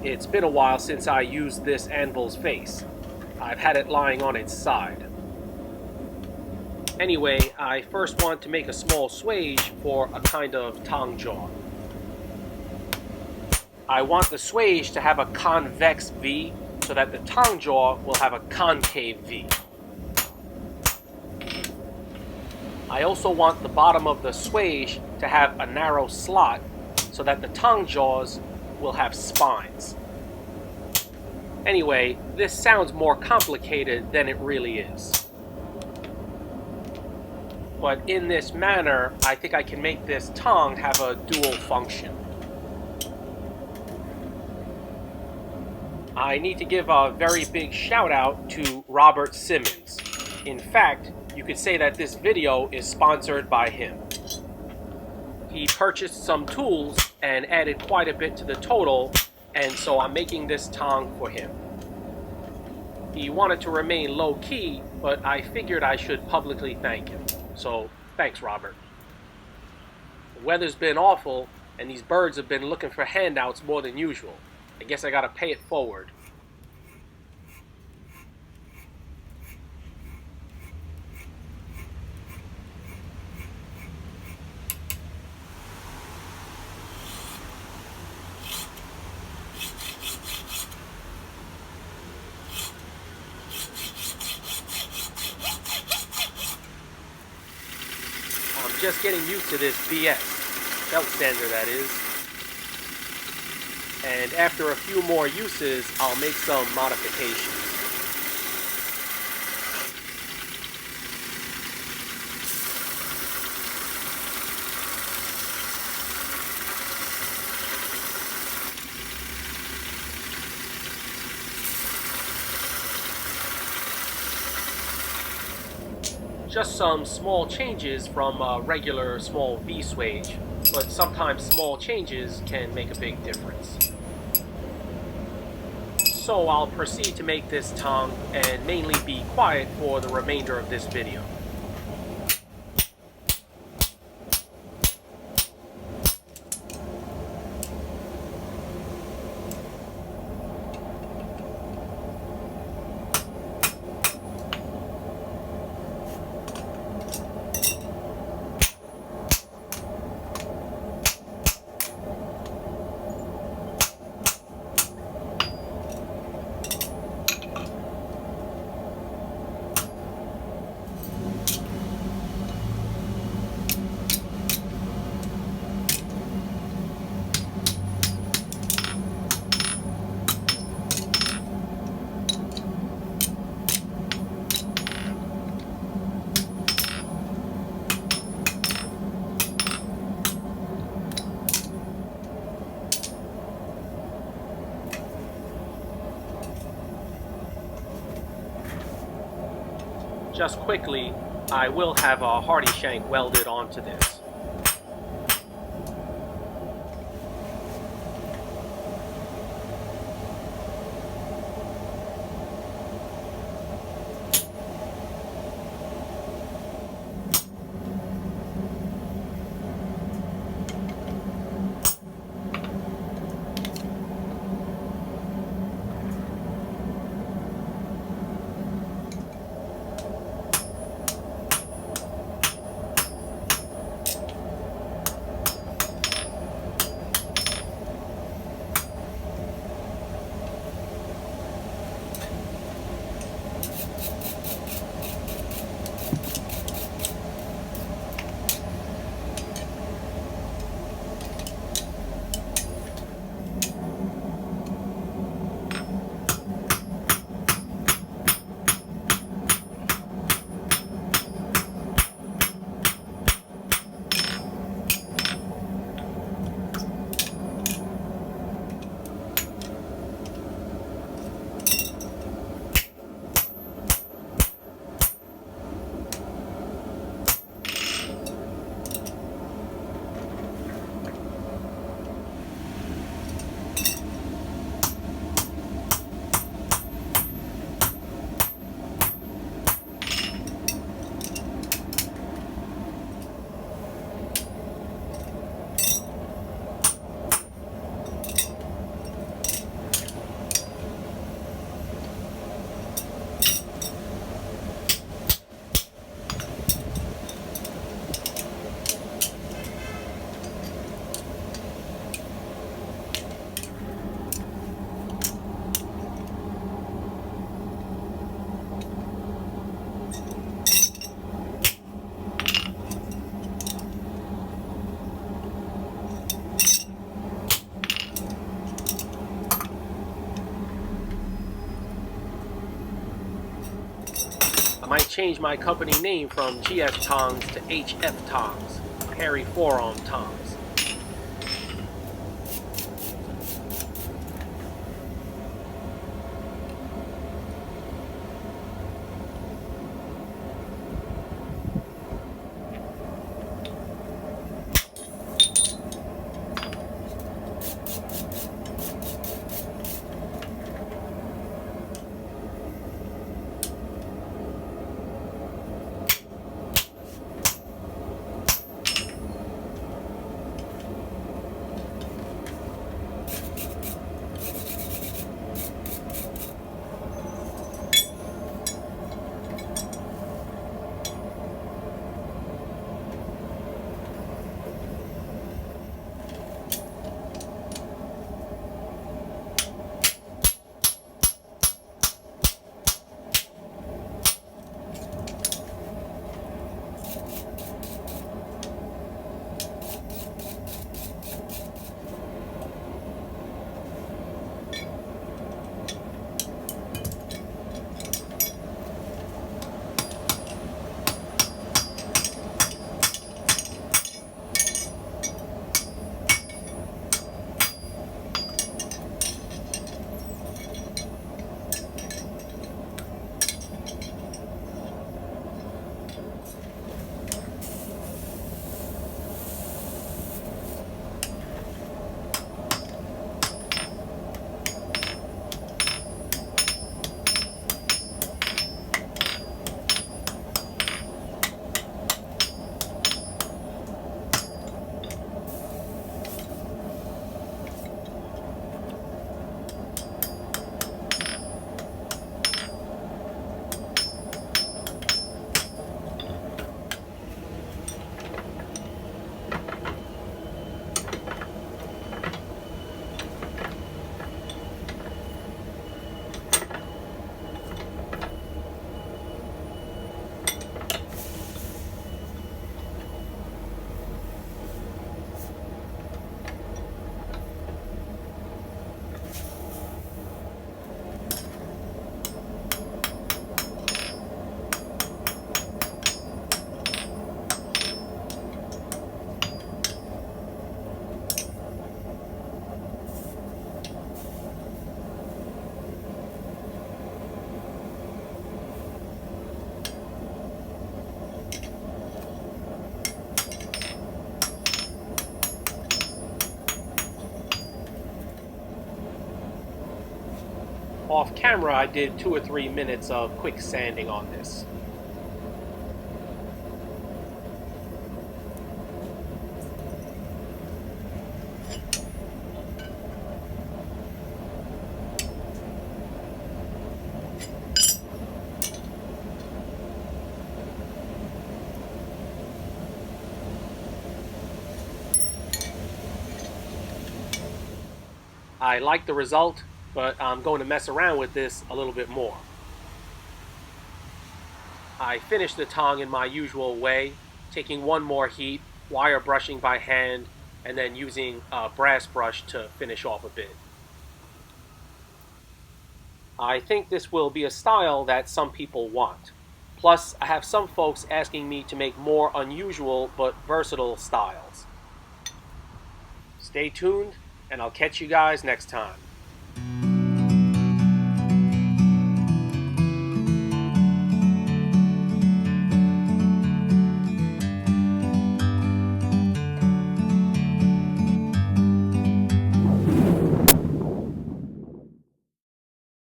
It's been a while since I used this anvil's face. I've had it lying on its side. Anyway, I first want to make a small swage for a kind of tong jaw. I want the swage to have a convex V so that the tong jaw will have a concave V. I also want the bottom of the swage to have a narrow slot so that the tong jaws will have spines. Anyway, this sounds more complicated than it really is. But in this manner, I think I can make this tong have a dual function. I need to give a very big shout out to Robert Simmons. In fact, you could say that this video is sponsored by him. He purchased some tools and added quite a bit to the total, and so I'm making this tong for him. He wanted to remain low-key, but I figured I should publicly thank him. So, thanks, Robert. The weather's been awful, and these birds have been looking for handouts more than usual. I guess I gotta pay it forward. I'm just getting used to this BS. Belt sander, that is. And after a few more uses, I'll make some modifications. Just some small changes from a regular small V-swage, but sometimes small changes can make a big difference. So I'll proceed to make this tong and mainly be quiet for the remainder of this video. Just quickly, I will have a hardy shank welded onto this. might change my company name from GF Tongs to HF Tongs, Hairy Forearm Tongs. Off camera, I did 2 or 3 minutes of quick sanding on this. I like the result, but I'm going to mess around with this a little bit more. I finished the tong in my usual way, taking one more heat, wire brushing by hand, and then using a brass brush to finish off a bit. I think this will be a style that some people want. Plus, I have some folks asking me to make more unusual but versatile styles. Stay tuned, and I'll catch you guys next time.